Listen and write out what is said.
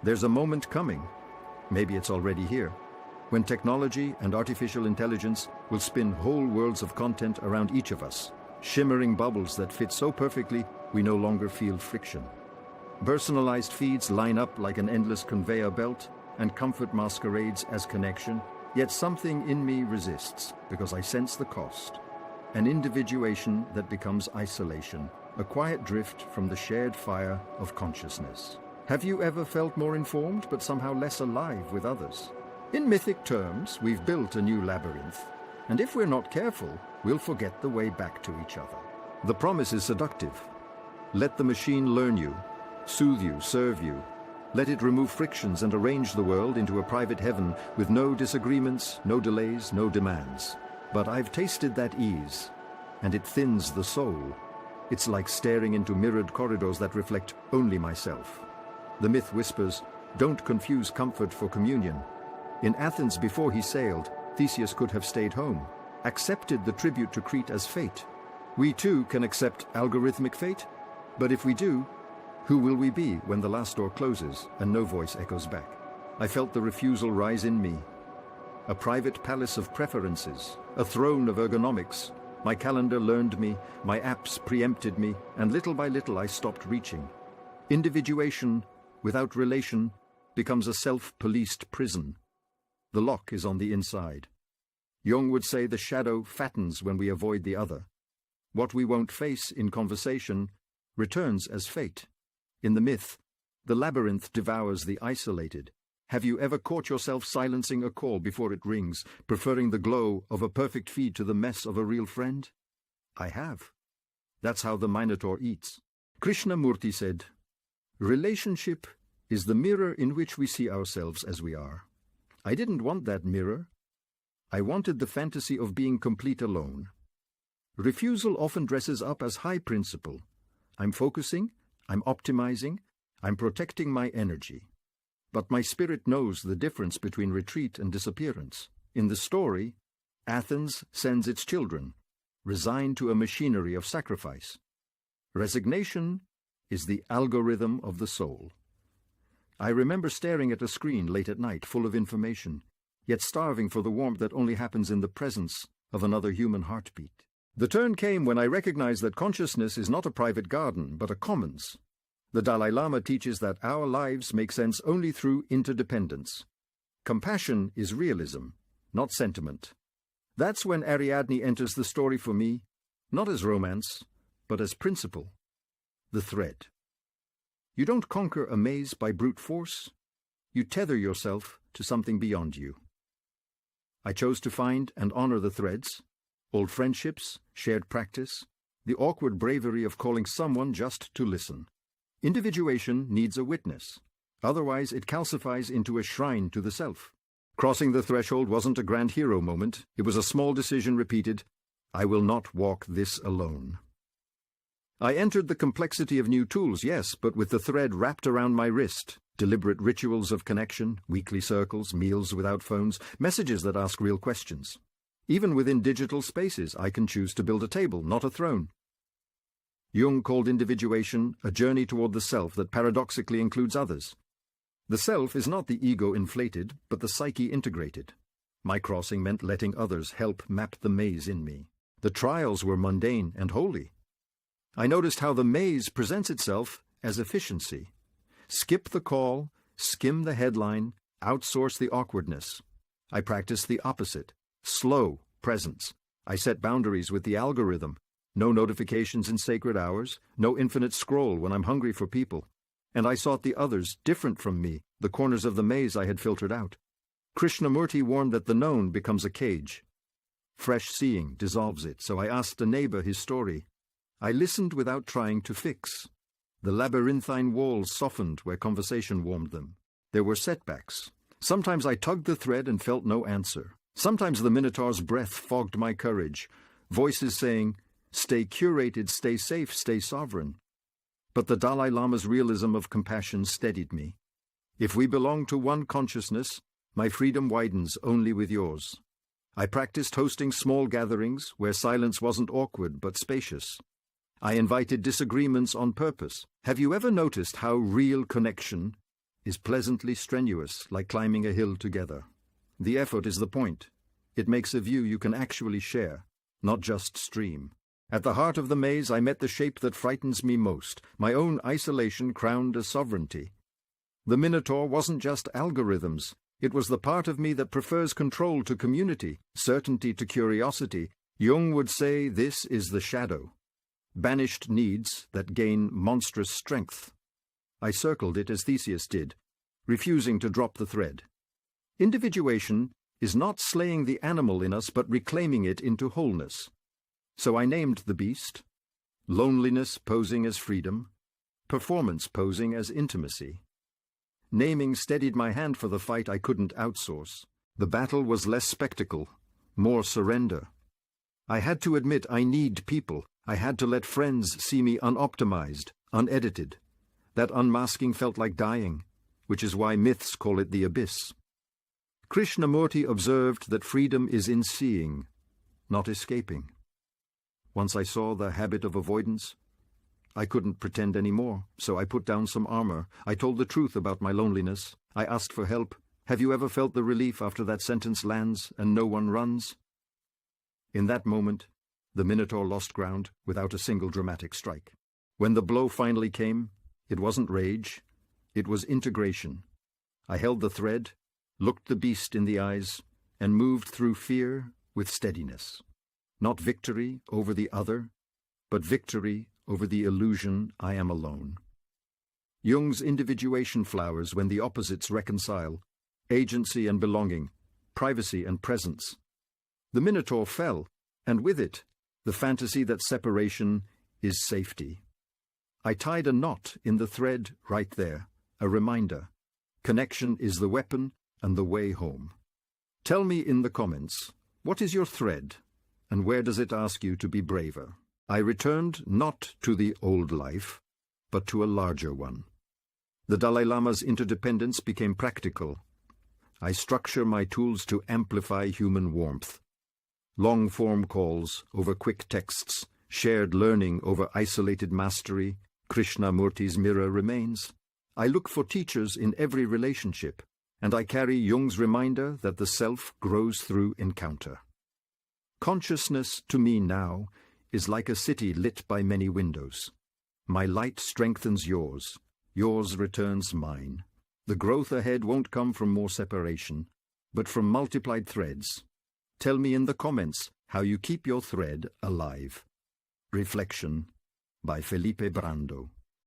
There's a moment coming, maybe it's already here, when technology and artificial intelligence will spin whole worlds of content around each of us, shimmering bubbles that fit so perfectly we no longer feel friction. Personalized feeds line up like an endless conveyor belt, and comfort masquerades as connection, yet something in me resists because I sense the cost. An individuation that becomes isolation, a quiet drift from the shared fire of consciousness. Have you ever felt more informed but somehow less alive with others? In mythic terms, we've built a new labyrinth, and if we're not careful, we'll forget the way back to each other. The promise is seductive. Let the machine learn you, soothe you, serve you. Let it remove frictions and arrange the world into a private heaven with no disagreements, no delays, no demands. But I've tasted that ease, and it thins the soul. It's like staring into mirrored corridors that reflect only myself. The myth whispers, don't confuse comfort for communion. In Athens before he sailed, Theseus could have stayed home, accepted the tribute to Crete as fate. We too can accept algorithmic fate, but if we do, who will we be when the last door closes and no voice echoes back? I felt the refusal rise in me. A private palace of preferences, a throne of ergonomics. My calendar learned me, my apps preempted me, and little by little I stopped reaching. Individuation, without relation, becomes a self-policed prison. The lock is on the inside. Jung would say the shadow fattens when we avoid the other. What we won't face in conversation returns as fate. In the myth, the labyrinth devours the isolated. Have you ever caught yourself silencing a call before it rings, preferring the glow of a perfect feed to the mess of a real friend? I have. That's how the Minotaur eats. Krishnamurti said, relationship is the mirror in which we see ourselves as we are. I didn't want that mirror. I wanted the fantasy of being complete alone. Refusal often dresses up as high principle. I'm focusing, I'm optimizing, I'm protecting my energy. But my spirit knows the difference between retreat and disappearance. In the story, Athens sends its children, resigned to a machinery of sacrifice. Resignation is the algorithm of the soul. I remember staring at a screen late at night, full of information, yet starving for the warmth that only happens in the presence of another human heartbeat. The turn came when I recognized that consciousness is not a private garden, but a commons. The Dalai Lama teaches that our lives make sense only through interdependence. Compassion is realism, not sentiment. That's when Ariadne enters the story for me, not as romance, but as principle. The thread. You don't conquer a maze by brute force. You tether yourself to something beyond you. I chose to find and honor the threads, old friendships, shared practice, the awkward bravery of calling someone just to listen. Individuation needs a witness. Otherwise, it calcifies into a shrine to the self. Crossing the threshold wasn't a grand hero moment. It was a small decision repeated, I will not walk this alone. I entered the complexity of new tools, yes, but with the thread wrapped around my wrist. Deliberate rituals of connection, weekly circles, meals without phones, messages that ask real questions. Even within digital spaces, I can choose to build a table, not a throne. Jung called individuation a journey toward the self that paradoxically includes others. The self is not the ego inflated, but the psyche integrated. My crossing meant letting others help map the maze in me. The trials were mundane and holy. I noticed how the maze presents itself as efficiency. Skip the call, skim the headline, outsource the awkwardness. I practiced the opposite. Slow presence. I set boundaries with the algorithm. No notifications in sacred hours, no infinite scroll when I'm hungry for people. And I sought the others different from me, the corners of the maze I had filtered out. Krishnamurti warned that the known becomes a cage. Fresh seeing dissolves it, so I asked a neighbor his story. I listened without trying to fix. The labyrinthine walls softened where conversation warmed them. There were setbacks. Sometimes I tugged the thread and felt no answer. Sometimes the Minotaur's breath fogged my courage. Voices saying, stay curated, stay safe, stay sovereign. But the Dalai Lama's realism of compassion steadied me. If we belong to one consciousness, my freedom widens only with yours. I practiced hosting small gatherings where silence wasn't awkward but spacious. I invited disagreements on purpose. Have you ever noticed how real connection is pleasantly strenuous, like climbing a hill together. The effort is the point. It makes a view you can actually share, not just stream. At the heart of the maze I met the shape that frightens me most, my own isolation crowned as sovereignty. The Minotaur wasn't just algorithms. It was the part of me that prefers control to community, certainty to curiosity. Jung would say this is the shadow. Banished needs that gain monstrous strength. I circled it as Theseus did, refusing to drop the thread. Individuation is not slaying the animal in us, but reclaiming it into wholeness. So I named the beast, loneliness posing as freedom, performance posing as intimacy. Naming steadied my hand for the fight I couldn't outsource. The battle was less spectacle, more surrender. I had to admit I need people. I had to let friends see me unoptimized, unedited. That unmasking felt like dying, which is why myths call it the abyss. Krishnamurti observed that freedom is in seeing, not escaping. Once I saw the habit of avoidance, I couldn't pretend anymore, so I put down some armor. I told the truth about my loneliness. I asked for help. Have you ever felt the relief after that sentence lands and no one runs? In that moment, the Minotaur lost ground without a single dramatic strike. When the blow finally came, it wasn't rage, it was integration. I held the thread, looked the beast in the eyes, and moved through fear with steadiness. Not victory over the other, but victory over the illusion I am alone. Jung's individuation flowers when the opposites reconcile, agency and belonging, privacy and presence. The Minotaur fell, and with it, the fantasy that separation is safety. I tied a knot in the thread right there, a reminder. Connection is the weapon and the way home. Tell me in the comments, what is your thread, and where does it ask you to be braver? I returned not to the old life, but to a larger one. The Dalai Lama's interdependence became practical. I structure my tools to amplify human warmth. Long-form calls over quick texts, shared learning over isolated mastery. Krishnamurti's mirror remains. I look for teachers in every relationship, and I carry Jung's reminder that the self grows through encounter. Consciousness to me now is like a city lit by many windows. My light strengthens yours, yours returns mine. The growth ahead won't come from more separation, but from multiplied threads. Tell me in the comments how you keep your thread alive. Reflection by Felipe Brando.